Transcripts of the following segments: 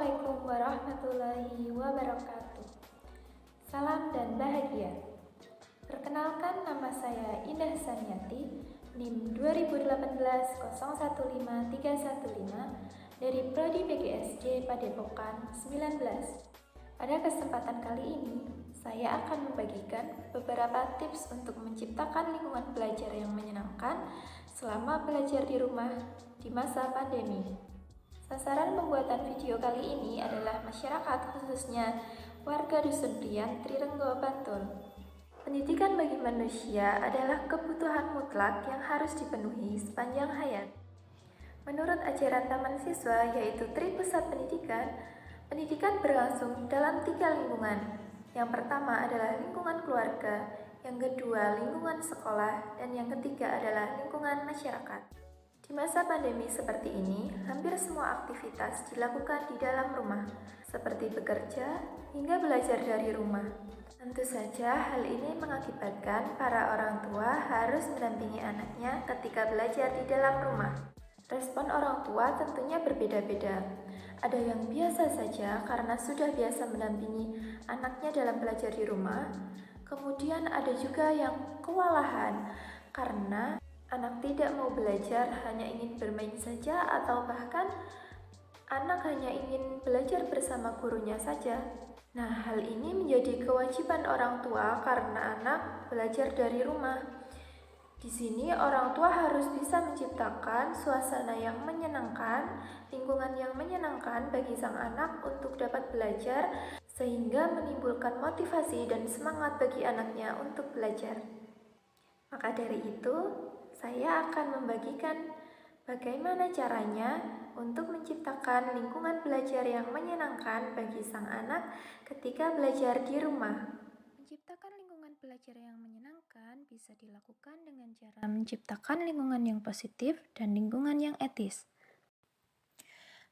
Assalamualaikum warahmatullahi wabarakatuh. Salam dan bahagia. Perkenalkan, nama saya Indah Saniati, NIM 2018015315 dari Prodi PGSD Padepokan 19. Pada kesempatan kali ini, saya akan membagikan beberapa tips untuk menciptakan lingkungan belajar yang menyenangkan selama belajar di rumah di masa pandemi. Sasaran pembuatan video kali ini adalah masyarakat, khususnya warga Dusun Prian, Trirenggo, Bantul. Pendidikan bagi manusia adalah kebutuhan mutlak yang harus dipenuhi sepanjang hayat. Menurut ajaran Taman Siswa, yaitu Tri Pusat Pendidikan, pendidikan berlangsung dalam 3 lingkungan. Yang pertama adalah lingkungan keluarga, yang kedua lingkungan sekolah, dan yang ketiga adalah lingkungan masyarakat. Di masa pandemi seperti ini, hampir semua aktivitas dilakukan di dalam rumah, seperti bekerja hingga belajar dari rumah. Tentu saja hal ini mengakibatkan para orang tua harus mendampingi anaknya ketika belajar di dalam rumah. Respon orang tua tentunya berbeda-beda. Ada yang biasa saja karena sudah biasa mendampingi anaknya dalam belajar di rumah. Kemudian ada juga yang kewalahan karena anak tidak mau belajar, hanya ingin bermain saja, atau bahkan anak hanya ingin belajar bersama gurunya saja. Nah, hal ini menjadi kewajiban orang tua karena anak belajar dari rumah. Di sini orang tua harus bisa menciptakan suasana yang menyenangkan, lingkungan yang menyenangkan bagi sang anak untuk dapat belajar, sehingga menimbulkan motivasi dan semangat bagi anaknya untuk belajar. Maka dari itu, saya akan membagikan bagaimana caranya untuk menciptakan lingkungan belajar yang menyenangkan bagi sang anak ketika belajar di rumah. Menciptakan lingkungan belajar yang menyenangkan bisa dilakukan dengan cara menciptakan lingkungan yang positif dan lingkungan yang etis.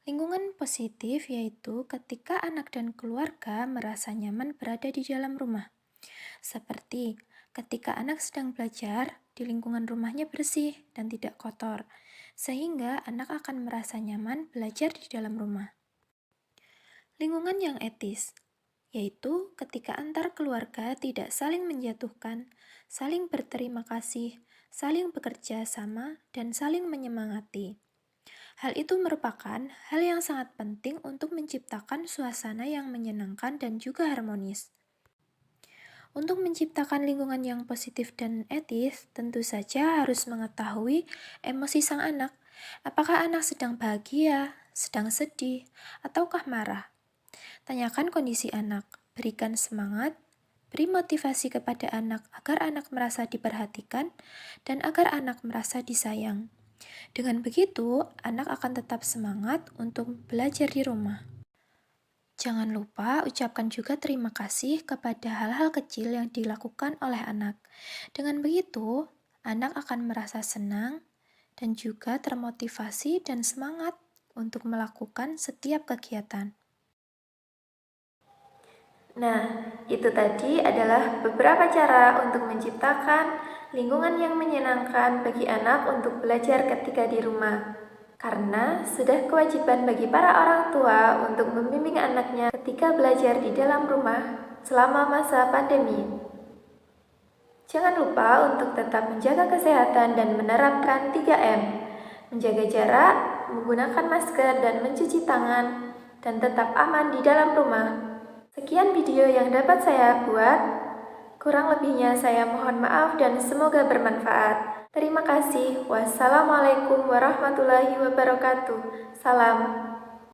Lingkungan positif yaitu ketika anak dan keluarga merasa nyaman berada di dalam rumah. Seperti ketika anak sedang belajar, di lingkungan rumahnya bersih dan tidak kotor, sehingga anak akan merasa nyaman belajar di dalam rumah. Lingkungan yang etis, yaitu ketika antar keluarga tidak saling menjatuhkan, saling berterima kasih, saling bekerja sama, dan saling menyemangati. Hal itu merupakan hal yang sangat penting untuk menciptakan suasana yang menyenangkan dan juga harmonis. Untuk menciptakan lingkungan yang positif dan etis, tentu saja harus mengetahui emosi sang anak. Apakah anak sedang bahagia, sedang sedih, ataukah marah? Tanyakan kondisi anak, berikan semangat, beri motivasi kepada anak agar anak merasa diperhatikan dan agar anak merasa disayang. Dengan begitu, anak akan tetap semangat untuk belajar di rumah. Jangan lupa ucapkan juga terima kasih kepada hal-hal kecil yang dilakukan oleh anak. Dengan begitu, anak akan merasa senang dan juga termotivasi dan semangat untuk melakukan setiap kegiatan. Nah, itu tadi adalah beberapa cara untuk menciptakan lingkungan yang menyenangkan bagi anak untuk belajar ketika di rumah. Karena sudah kewajiban bagi para orang tua untuk membimbing anaknya ketika belajar di dalam rumah selama masa pandemi. Jangan lupa untuk tetap menjaga kesehatan dan menerapkan 3M. Menjaga jarak, menggunakan masker dan mencuci tangan, dan tetap aman di dalam rumah. Sekian video yang dapat saya buat. Kurang lebihnya saya mohon maaf dan semoga bermanfaat. Terima kasih. Wassalamualaikum warahmatullahi wabarakatuh. Salam.